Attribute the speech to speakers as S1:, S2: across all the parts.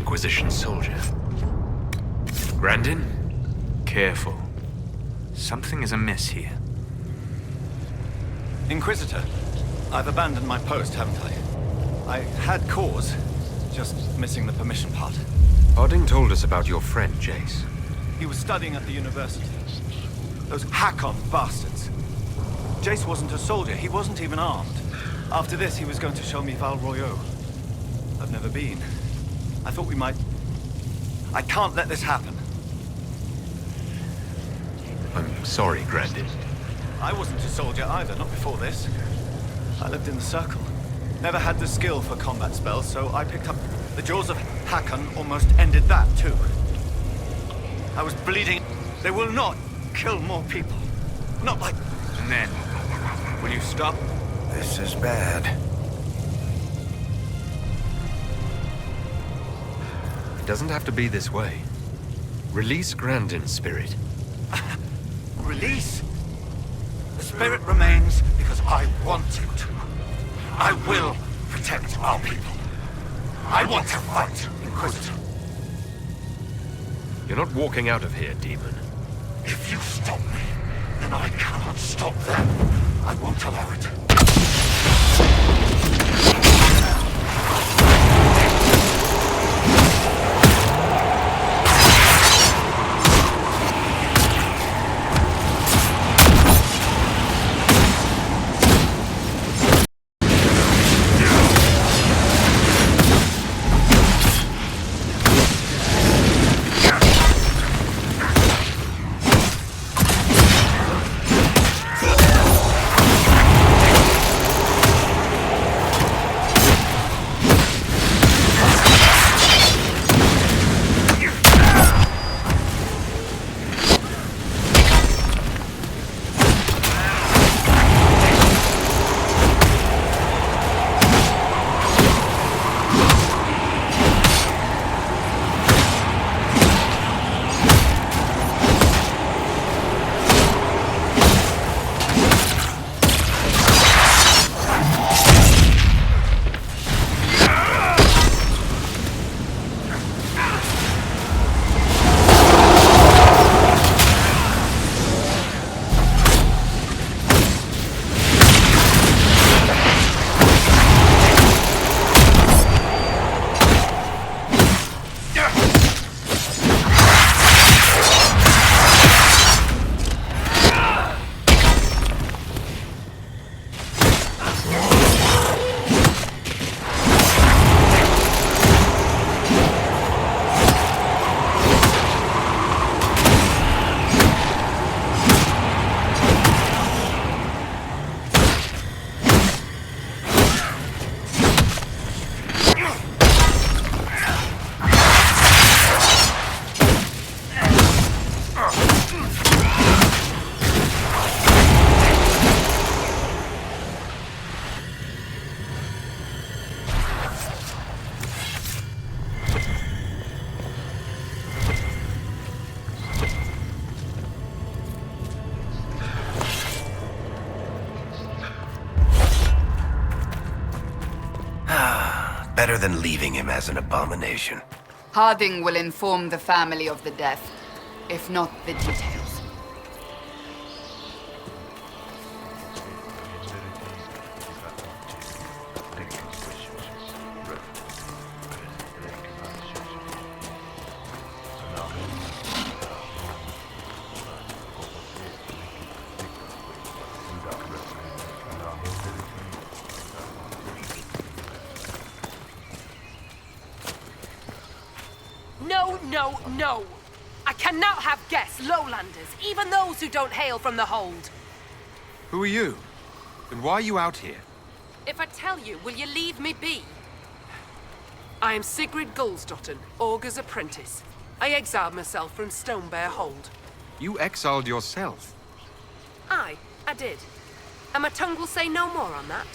S1: Inquisition soldier. Grandin? Careful. Something is amiss here.
S2: Inquisitor, I've abandoned my post, haven't I? I had cause, just missing the permission part.
S1: Harding told us about your friend, Jace.
S2: He was studying at the university. Those Hakon bastards. Jace wasn't a soldier, he wasn't even armed. After this, he was going to show me Val Royeaux. I've never been. I thought we might... I can't let this happen.
S1: I'm sorry, Grandin.
S2: I wasn't a soldier either, not before this. I lived in the Circle. Never had the skill for combat spells, so I picked up... The Jaws of Hakon almost ended that, too. I was bleeding. They will not kill more people. Not like...
S1: And then, will you stop?
S3: This is bad.
S1: It doesn't have to be this way. Release Grandin's spirit.
S2: Release? The spirit remains because I want it to. I will protect our people. I want to fight, Inquisitor.
S1: You're not walking out of here, demon.
S2: If you stop me, then I cannot stop them. I won't allow it.
S3: Better than leaving him as an abomination.
S4: Harding will inform the family of the death, if not the details.
S5: No, no, no! I cannot have guests, lowlanders, even those who don't hail from the hold.
S1: Who are you? And why are you out here?
S5: If I tell you, will you leave me be? I am Sigrid Gulsdotten, Augur's apprentice. I exiled myself from Stonebear Hold.
S1: You exiled yourself.
S5: Aye, I did. And my tongue will say no more on that.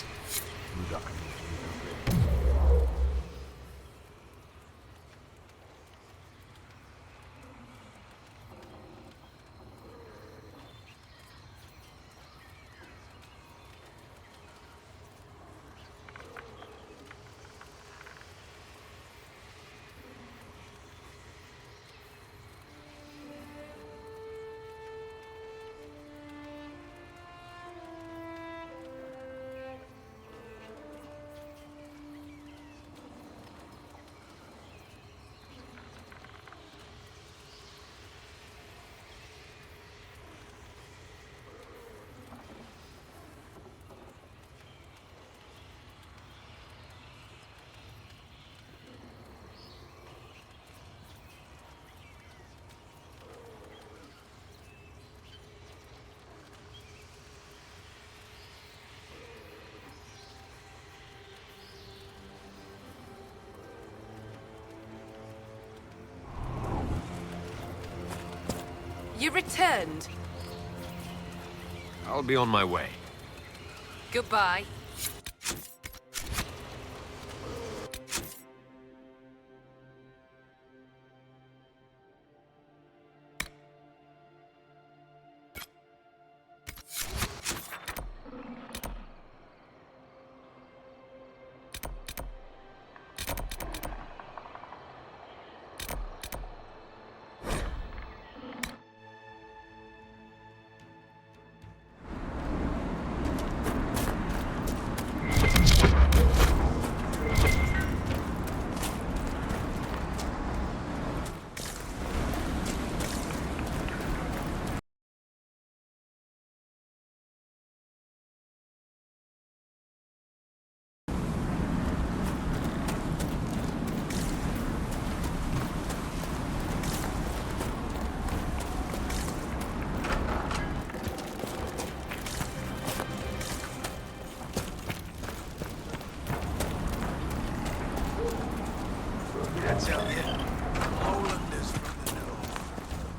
S5: You returned.
S1: I'll be on my way.
S5: Goodbye.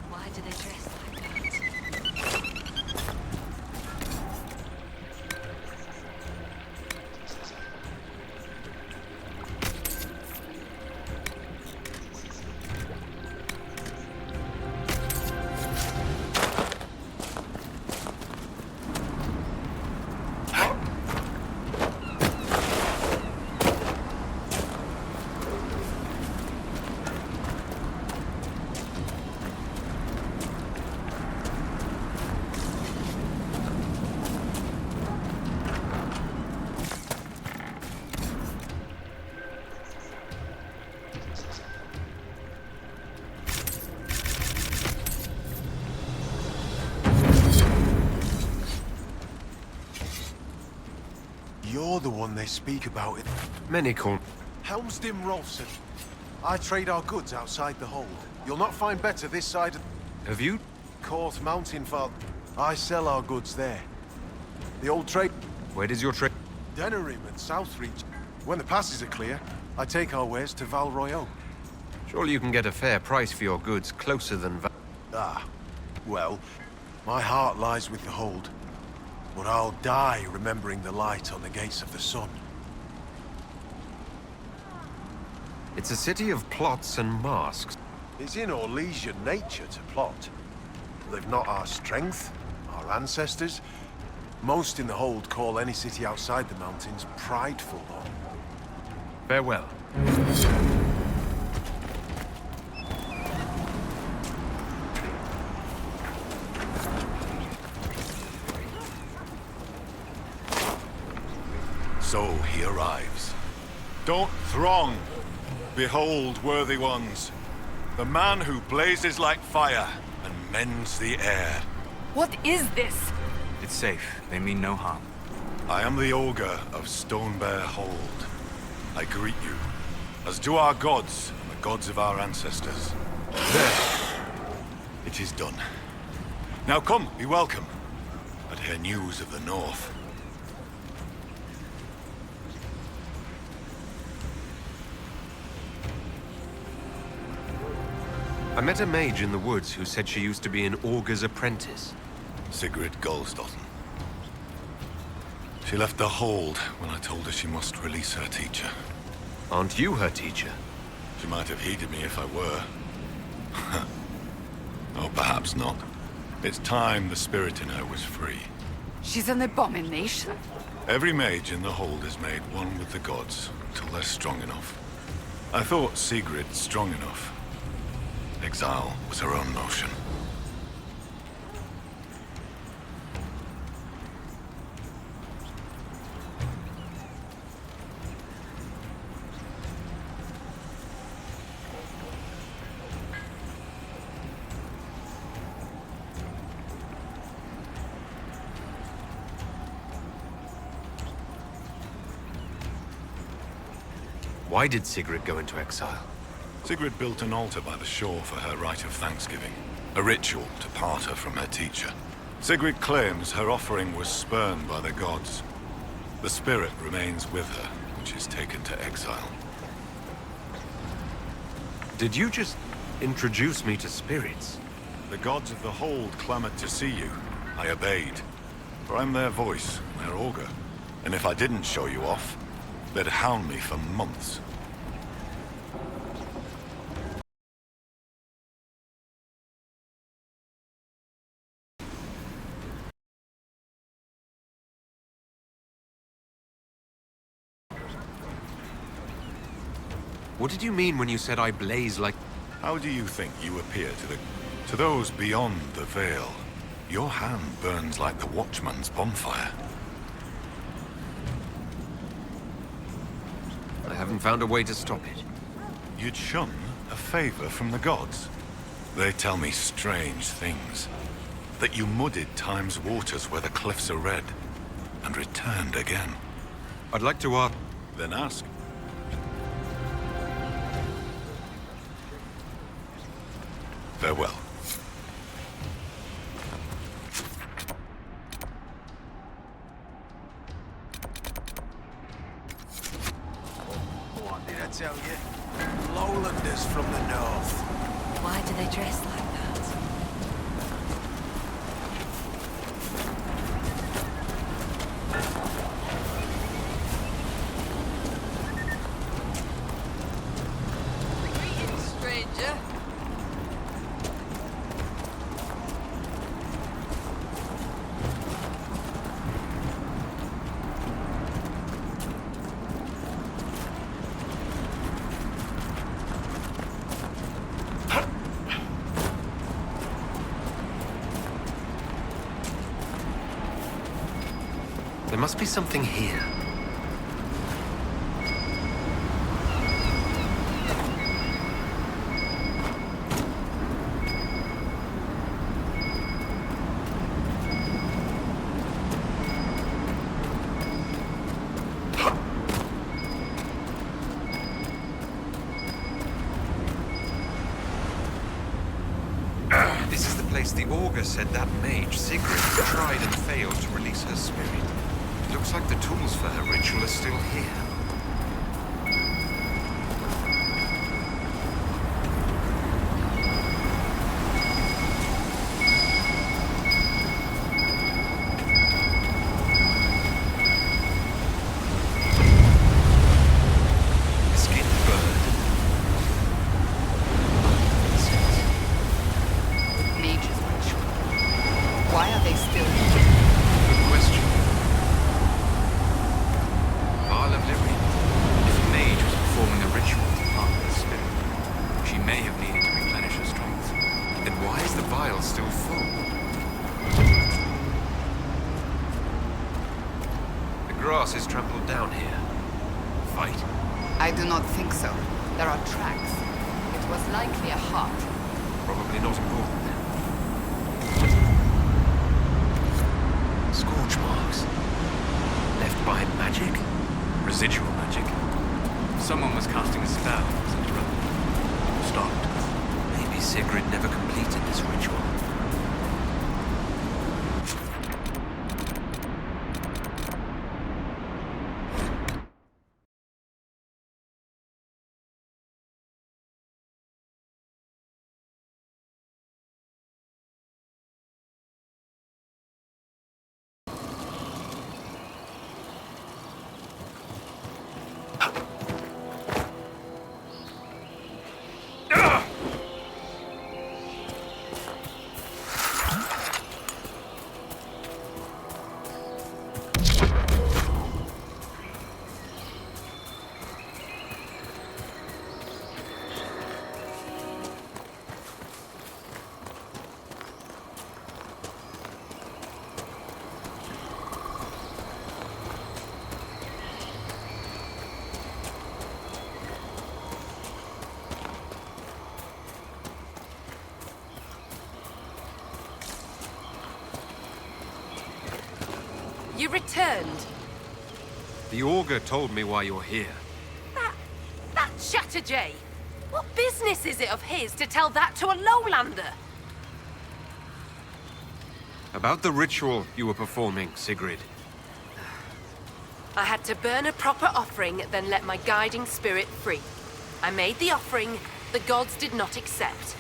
S6: Why do they dress like that?
S7: You're the one they speak about.
S1: Many call...
S7: Helmsdim Rolfson. I trade our goods outside the hold. You'll not find better this side of...
S1: Have you?
S7: Court Mountain Father. I sell our goods there. The old trade...
S1: Where does your trade...
S7: Denerim and Southreach. When the passes are clear, I take our wares to Val Royaux.
S1: Surely you can get a fair price for your goods closer than...
S7: Ah, well, my heart lies with the hold. But I'll die remembering the light on the gates of the sun.
S1: It's a city of plots and masks.
S7: It's in Orlesian nature to plot. They've not our strength, our ancestors. Most in the hold call any city outside the mountains prideful, though.
S1: Farewell.
S8: So he arrives. Don't throng! Behold, worthy ones, the man who blazes like fire and mends the air.
S5: What is this?
S9: It's safe. They mean no harm.
S8: I am the Ogre of Stonebear Hold. I greet you, as do our gods and the gods of our ancestors. There. It is done. Now come, be welcome, and hear news of the North.
S1: I met a mage in the woods who said she used to be an Augur's apprentice.
S8: Sigrid Goldsdotten. She left the hold when I told her she must release her teacher.
S1: Aren't you her teacher?
S8: She might have heeded me if I were. Or perhaps not. It's time the spirit in her was free.
S4: She's an abomination.
S8: Every mage in the hold is made one with the gods until they're strong enough. I thought Sigrid strong enough. Exile was her own motion.
S1: Why did Sigrid go into exile?
S8: Sigrid built an altar by the shore for her rite of thanksgiving, a ritual to part her from her teacher. Sigrid claims her offering was spurned by the gods. The spirit remains with her when she's taken to exile.
S1: Did you just introduce me to spirits?
S8: The gods of the hold clamored to see you. I obeyed. For I'm their voice, their augur. And if I didn't show you off, they'd hound me for months.
S1: What did you mean when you said I blaze like...
S8: How do you think you appear to those beyond the veil? Your hand burns like the watchman's bonfire.
S1: I haven't found a way to stop it.
S8: You'd shun a favor from the gods. They tell me strange things. That you muddied time's waters where the cliffs are red, and returned again.
S1: I'd like to ask...
S8: Then ask. Farewell.
S7: What did I tell you? Lowlanders from the north.
S6: Why do they dress like that? Greetings, stranger.
S1: There must be something here. This is the place the augur said that mage, Sigrid, tried and failed to release her spirit. It looks like the tools for her ritual are still here. A skinned bird.
S4: Nature's ritual. Why are they still here?
S1: Good question. Vial of Lyrium. If a mage was performing a ritual to part with the spirit, she may have needed to replenish her strength. Then why is the vial still full? The grass is trampled down here. Fight?
S4: I do not think so. There are tracks. It was likely a heart.
S1: Probably not important then. Scorch marks. Left by magic?
S9: Residual magic. Someone was casting a spell. Was interrupted. Stopped.
S1: Maybe Sigrid never completed this ritual.
S5: You returned.
S1: The augur told me why you're here.
S5: That Chatterjay. What business is it of his to tell that to a lowlander?
S1: About the ritual you were performing, Sigrid.
S5: I had to burn a proper offering, then let my guiding spirit free. I made the offering, the gods did not accept.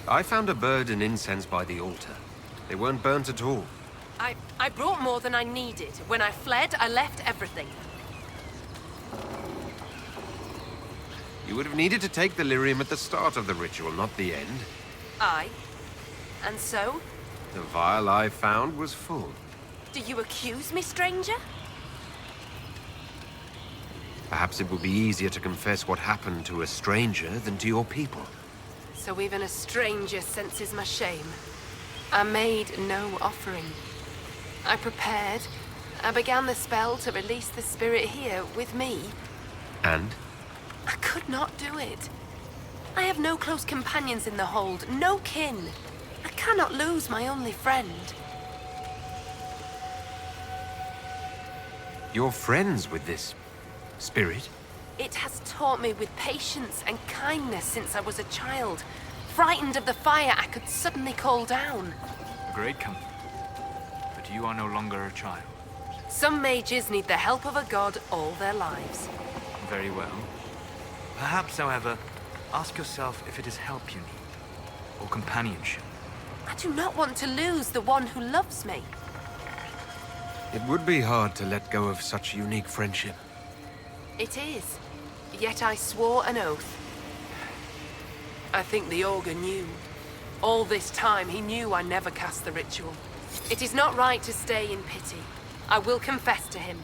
S10: I found a bird and incense by the altar. They weren't burnt at all.
S5: I brought more than I needed. When I fled, I left everything.
S10: You would have needed to take the lyrium at the start of the ritual, not the end.
S5: Aye. And so?
S10: The vial I found was full.
S5: Do you accuse me, stranger?
S10: Perhaps it would be easier to confess what happened to a stranger than to your people.
S5: So even a stranger senses my shame. I made no offering. I prepared. I began the spell to release the spirit here with me.
S10: And?
S5: I could not do it. I have no close companions in the hold, no kin. I cannot lose my only friend.
S10: You're friends with this spirit?
S5: It has taught me with patience and kindness since I was a child. Frightened of the fire I could suddenly call down.
S9: A great comfort. But you are no longer a child.
S5: Some mages need the help of a god all their lives.
S9: Very well. Perhaps, however, ask yourself if it is help you need, or companionship.
S5: I do not want to lose the one who loves me.
S10: It would be hard to let go of such unique friendship.
S5: It is. Yet I swore an oath. I think the Augur knew. All this time he knew I never cast the ritual. It is not right to stay in pity. I will confess to him.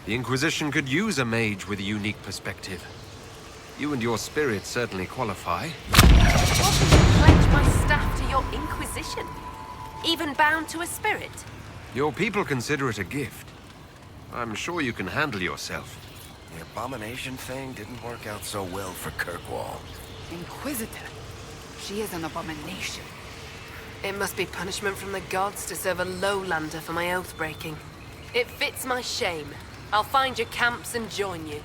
S10: The Inquisition could use a mage with a unique perspective. You and your spirit certainly qualify.
S5: What if you pledge my staff to your Inquisition? Even bound to a spirit?
S10: Your people consider it a gift. I'm sure you can handle yourself.
S3: The abomination thing didn't work out so well for Kirkwall.
S4: Inquisitor. She is an abomination.
S5: It must be punishment from the gods to serve a lowlander for my oath breaking. It fits my shame. I'll find your camps and join you.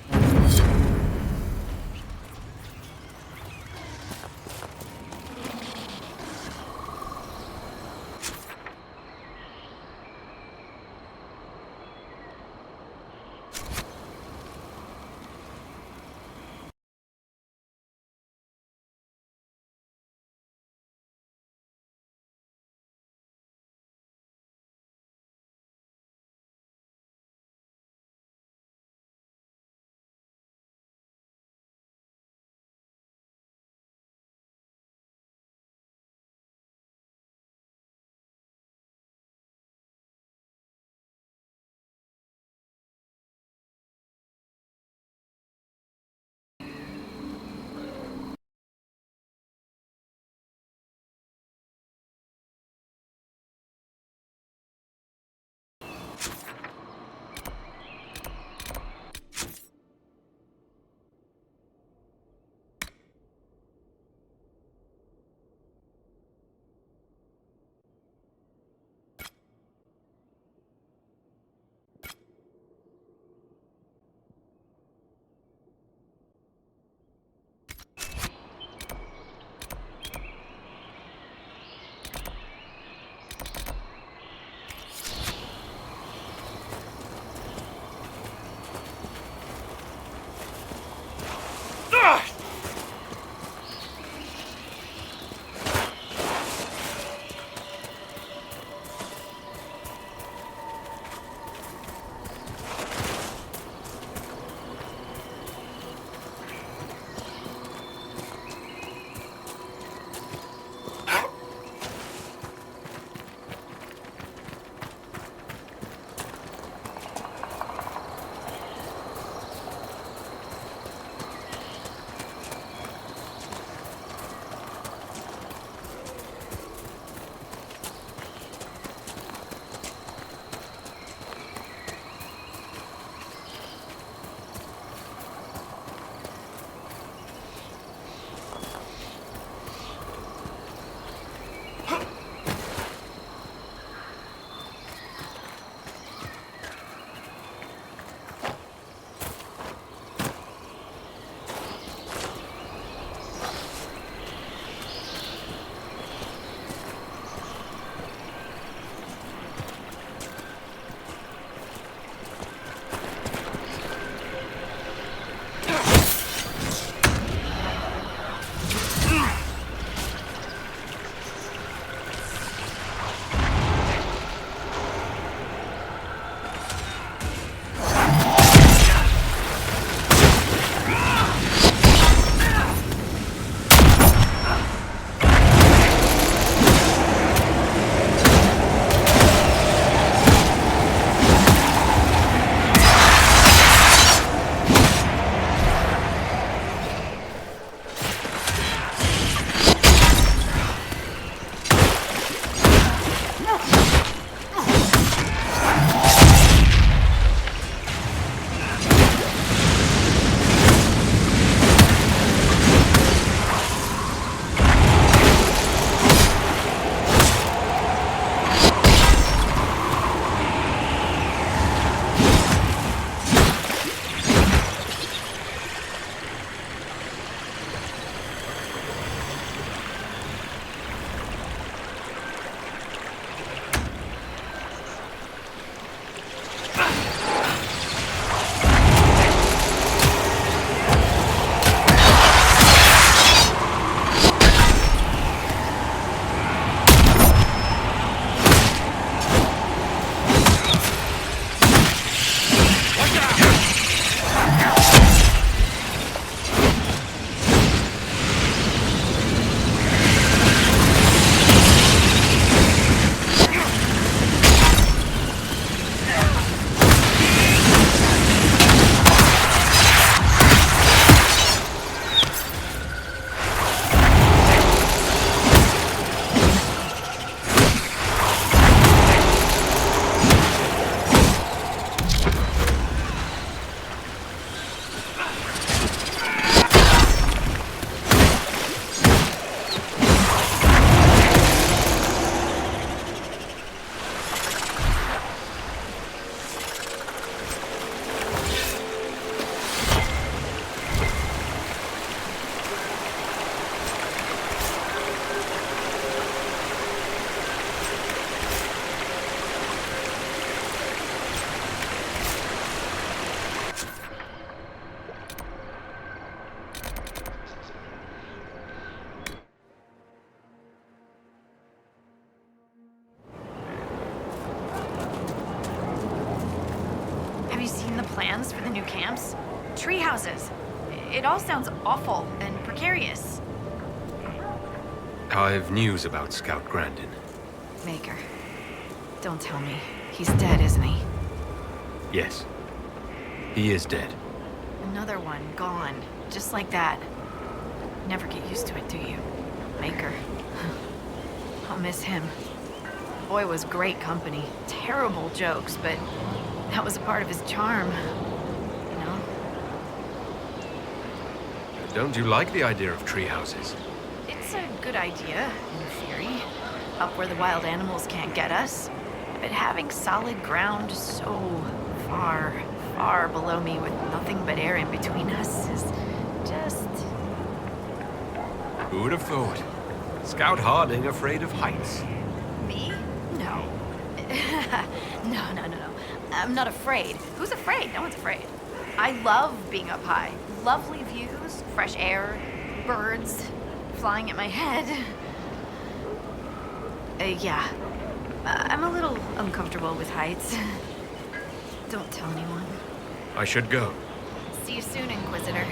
S6: new camps, tree houses. It all sounds awful and precarious.
S10: I've news about Scout Grandin.
S6: Maker. Don't tell me. He's dead, isn't he?
S10: Yes. He is dead.
S6: Another one, gone. Just like that. Never get used to it, do you? Maker. I'll miss him. Boy was great company. Terrible jokes, but that was a part of his charm. You know?
S10: Don't you like the idea of tree houses?
S6: It's a good idea, in theory. Up where the wild animals can't get us. But having solid ground so far, far below me with nothing but air in between us is just...
S10: Who would have thought? Scout Harding afraid of heights.
S6: Me? No. No. I'm not afraid. Who's afraid? No one's afraid. I love being up high. Lovely views, fresh air, birds flying at my head. Yeah. I'm a little uncomfortable with heights. Don't tell anyone.
S10: I should go.
S6: See you soon, Inquisitor.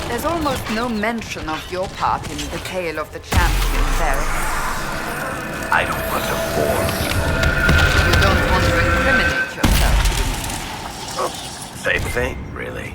S4: There's almost no mention of your part in the tale of the champion, Varric.
S3: I don't want to bore
S4: You don't want to incriminate yourself, do you?
S3: you. Same thing, really.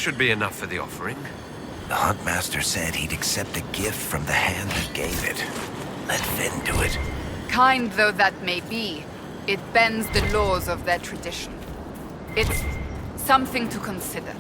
S10: should be enough for the offering.
S3: The Huntmaster said he'd accept a gift from the hand that gave it. Let Finn do it.
S4: Kind though that may be, it bends the laws of their tradition. It's something to consider.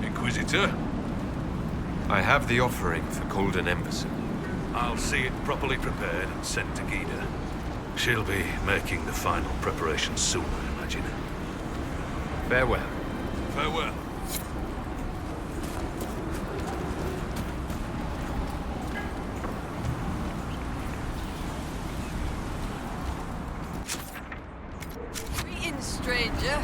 S8: Inquisitor?
S10: I have the offering for Colden Emberson.
S8: I'll see it properly prepared and sent to Gida. She'll be making the final preparations soon, I imagine.
S10: Farewell.
S8: Farewell.
S5: Greetings, stranger.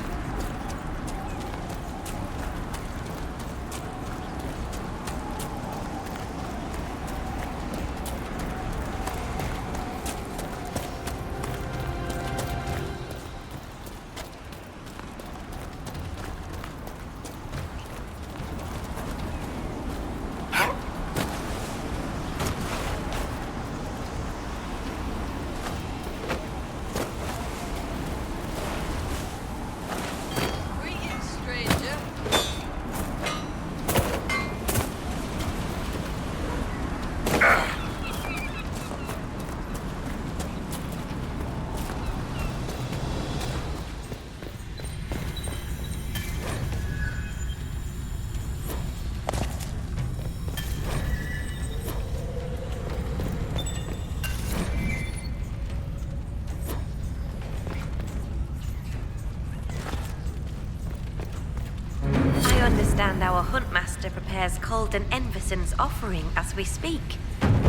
S11: I understand our Huntmaster prepares Colden Enverson's offering as we speak.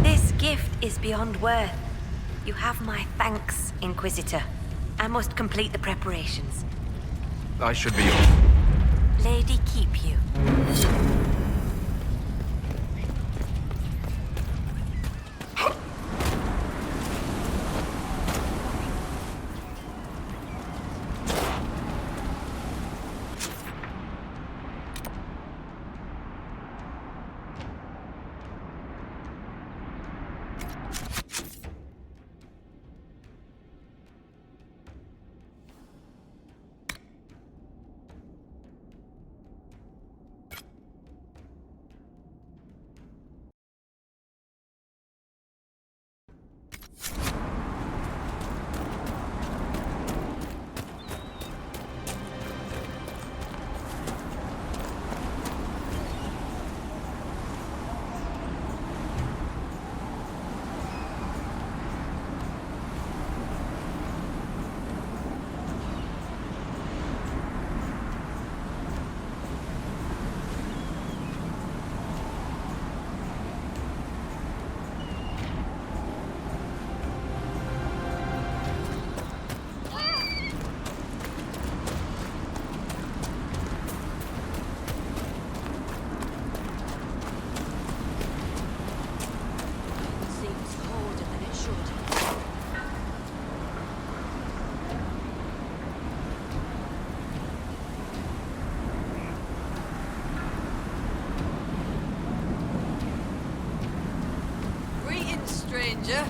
S11: This gift is beyond worth. You have my thanks, Inquisitor. I must complete the preparations.
S10: I should be off.
S11: Lady keep you.
S12: stranger.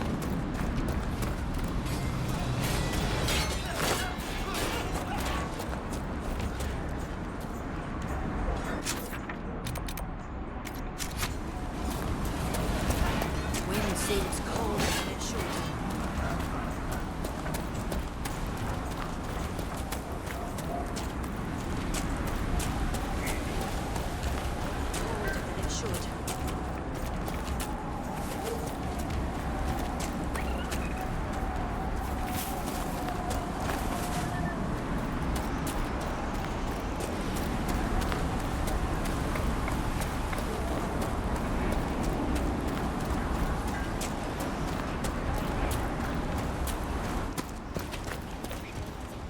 S11: Wind seems colder than it should. Colder than it should.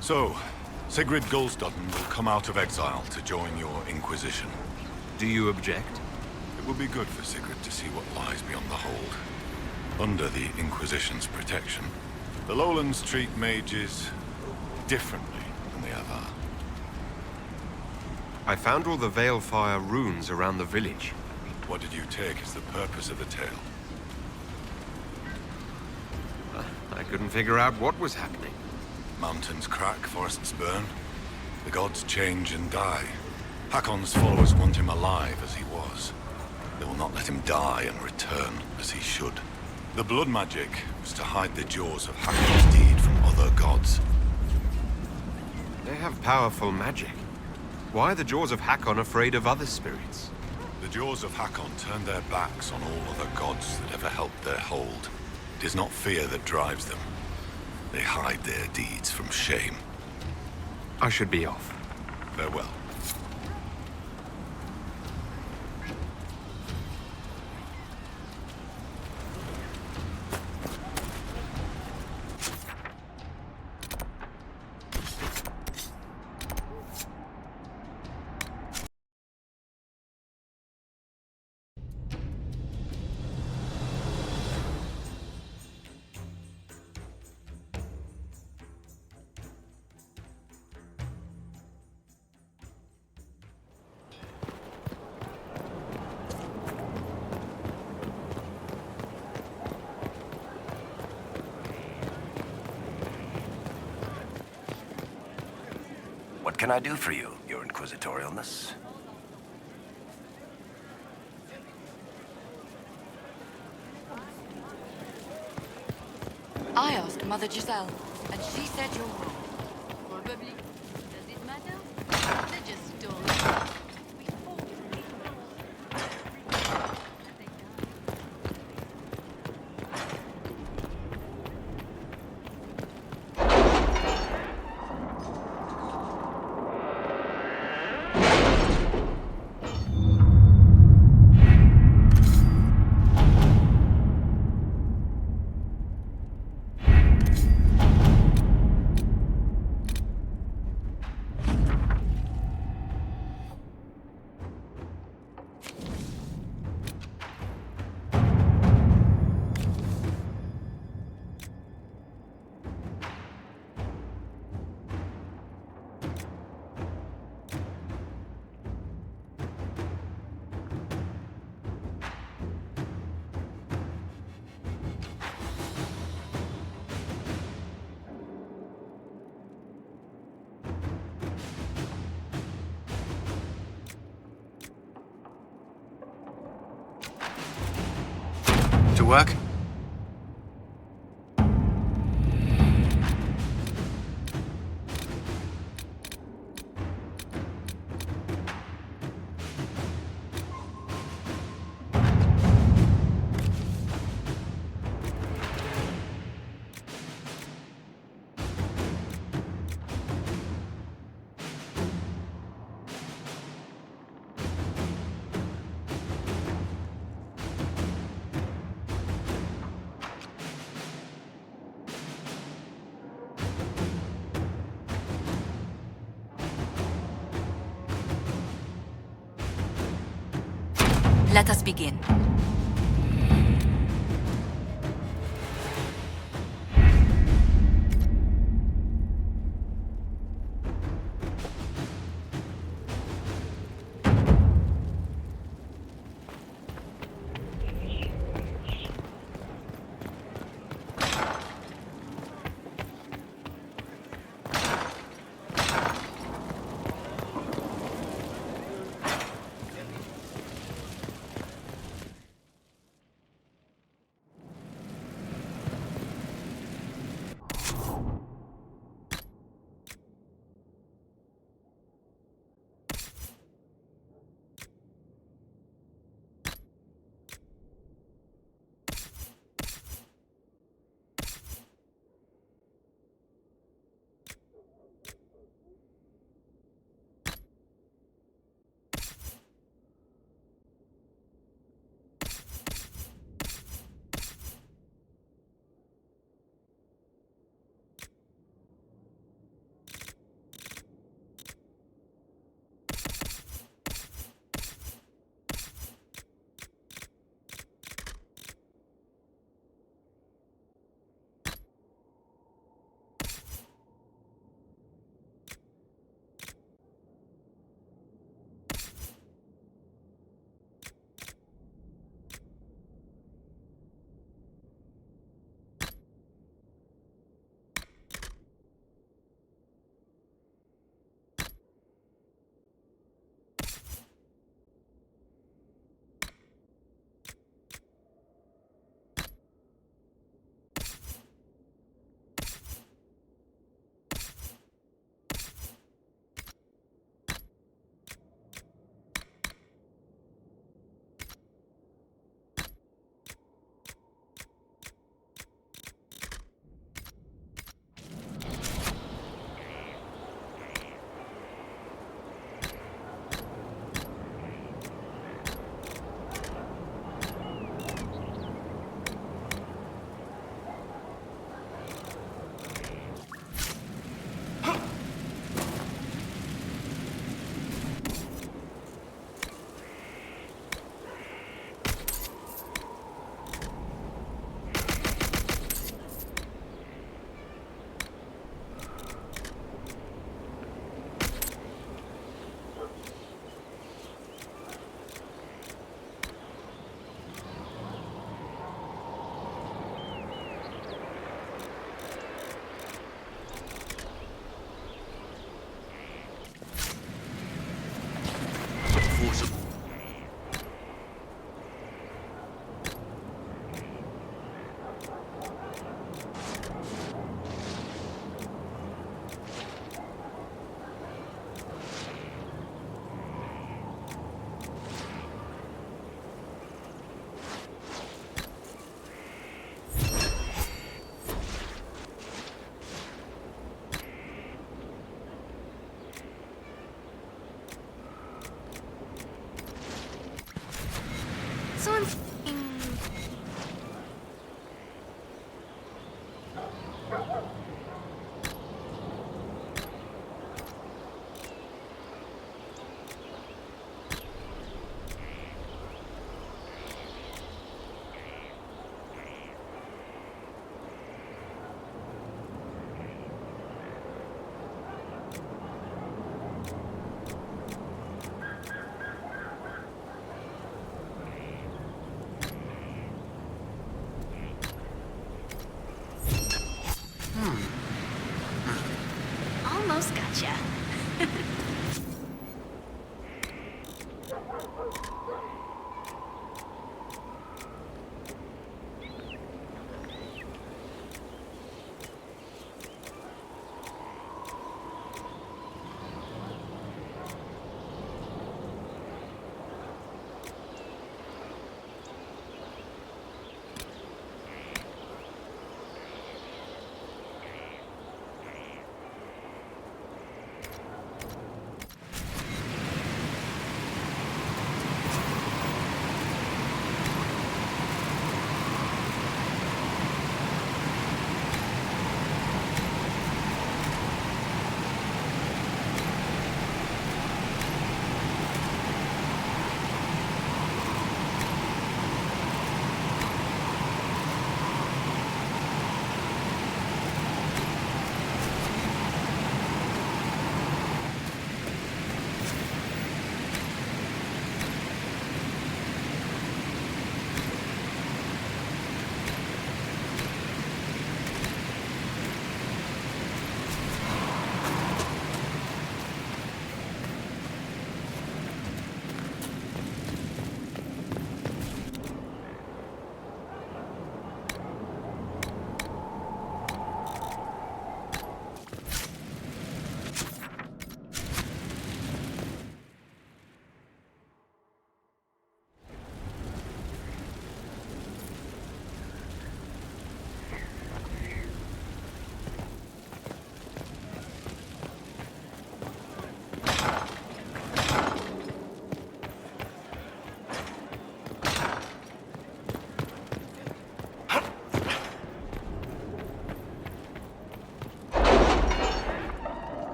S8: So, Sigrid Gulsdottin will come out of exile to join your Inquisition.
S10: Do you object?
S8: It will be good for Sigrid to see what lies beyond the hold. Under the Inquisition's protection, the Lowlands treat mages differently than the Avar.
S10: I found all the Veilfire runes around the village.
S8: What did you take as the purpose of the tale?
S10: I couldn't figure out what was happening.
S8: Mountains crack, forests burn. The gods change and die. Hakon's followers want him alive as he was. They will not let him die and return as he should. The blood magic was to hide the jaws of Hakon's deed from other gods.
S10: They have powerful magic. Why are the jaws of Hakon afraid of other spirits?
S8: The jaws of Hakon turn their backs on all other gods that ever helped their hold. It is not fear that drives them. They hide their deeds from shame.
S10: I should be off.
S8: Farewell.
S3: What can I do for you, your inquisitorialness?
S12: I asked Mother Giselle, and she said you're wrong. Probably. Does it matter? They just don't. We fought for these girls. And they died.
S2: To work?
S12: Let us begin.
S6: Almost gotcha.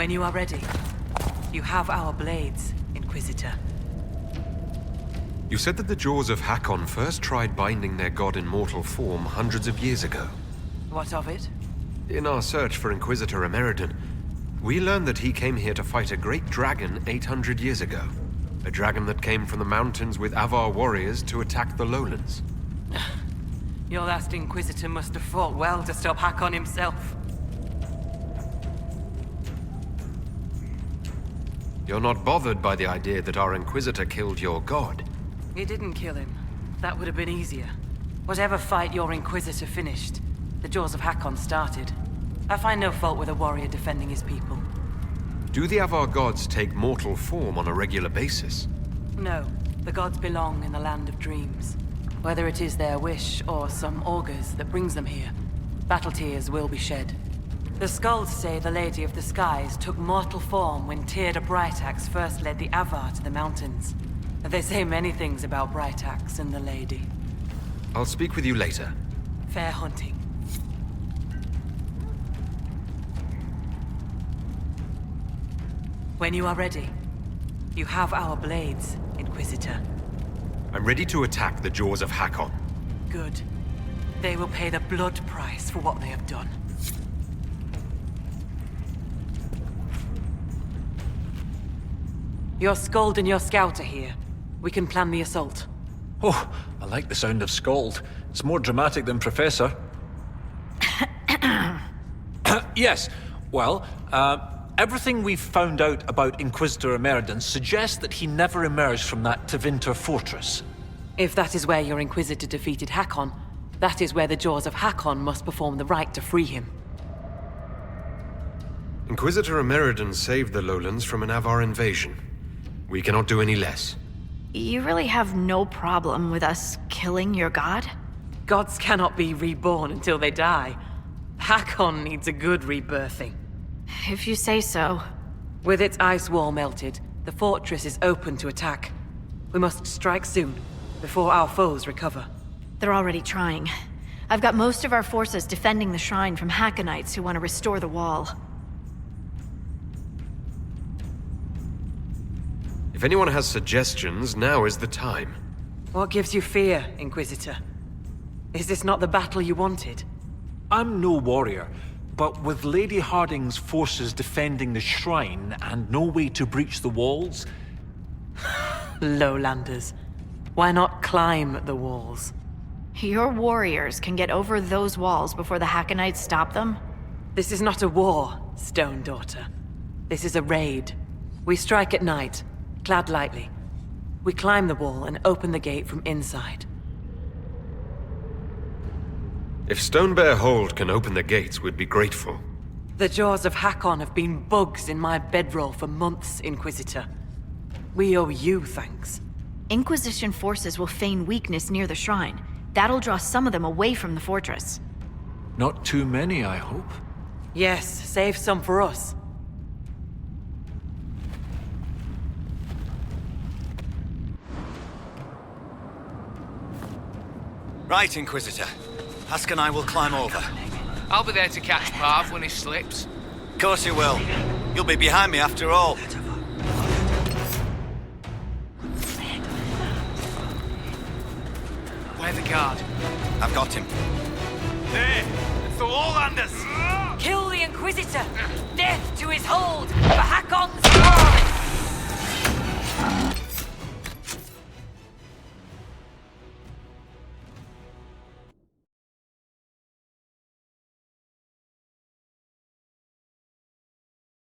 S5: When you are ready, you have our blades, Inquisitor.
S10: You said that the Jaws of Hakon first tried binding their god in mortal form hundreds of years ago.
S5: What of it?
S10: In our search for Inquisitor Emeridon, we learned that he came here to fight a great dragon 800 years ago. A dragon that came from the mountains with Avar warriors to attack the lowlands.
S5: Your last Inquisitor must have fought well to stop Hakon himself.
S10: You're not bothered by the idea that our Inquisitor killed your god?
S5: He didn't kill him. That would have been easier. Whatever fight your Inquisitor finished, the Jaws of Hakon started. I find no fault with a warrior defending his people.
S10: Do the Avar gods take mortal form on a regular basis?
S5: No, the gods belong in the land of dreams. Whether it is their wish or some augurs that brings them here, battle tears will be shed. The skulls say the Lady of the Skies took mortal form when Tyrda Brightaxe first led the Avar to the mountains. They say many things about Brightaxe and the Lady.
S10: I'll speak with you later.
S5: Fair hunting. When you are ready, you have our blades, Inquisitor.
S10: I'm ready to attack the Jaws of Hakon.
S5: Good. They will pay the blood price for what they have done. Your Skald and your Scout are here. We can plan the assault.
S13: Oh, I like the sound of Skald. It's more dramatic than Professor. Yes, well, everything we've found out about Inquisitor Emeridon suggests that he never emerged from that Tevinter fortress.
S5: If that is where your Inquisitor defeated Hakon, that is where the Jaws of Hakon must perform the rite to free him.
S10: Inquisitor Emeridon saved the lowlands from an Avar invasion. We cannot do any less.
S6: You really have no problem with us killing your god?
S5: Gods cannot be reborn until they die. Hakon needs a good rebirthing.
S6: If you say so.
S5: With its ice wall melted, the fortress is open to attack. We must strike soon, before our foes recover.
S6: They're already trying. I've got most of our forces defending the shrine from Hakonites who want to restore the wall.
S10: If anyone has suggestions, now is the time.
S5: What gives you fear, Inquisitor? Is this not the battle you wanted?
S13: I'm no warrior, but with Lady Harding's forces defending the shrine and no way to breach the walls...
S5: Lowlanders. Why not climb the walls?
S6: Your warriors can get over those walls before the Hakonites stop them?
S5: This is not a war, Stone Daughter. This is a raid. We strike at night, clad lightly. We climb the wall and open the gate from inside.
S10: If Stonebear Hold can open the gates, we'd be grateful.
S5: The Jaws of Hakon have been bugs in my bedroll for months, Inquisitor. We owe you thanks.
S6: Inquisition forces will feign weakness near the shrine. That'll draw some of them away from the fortress.
S13: Not too many, I hope.
S5: Yes, save some for us.
S2: Right, Inquisitor. Husk and I will climb over.
S14: I'll be there to catch Parv when he slips.
S2: Of course you will. You'll be behind me after all.
S14: Where the guard?
S2: I've got him.
S14: There! It's the Lowlanders!
S5: Kill the Inquisitor! Death to his hold! For Hakon's blood!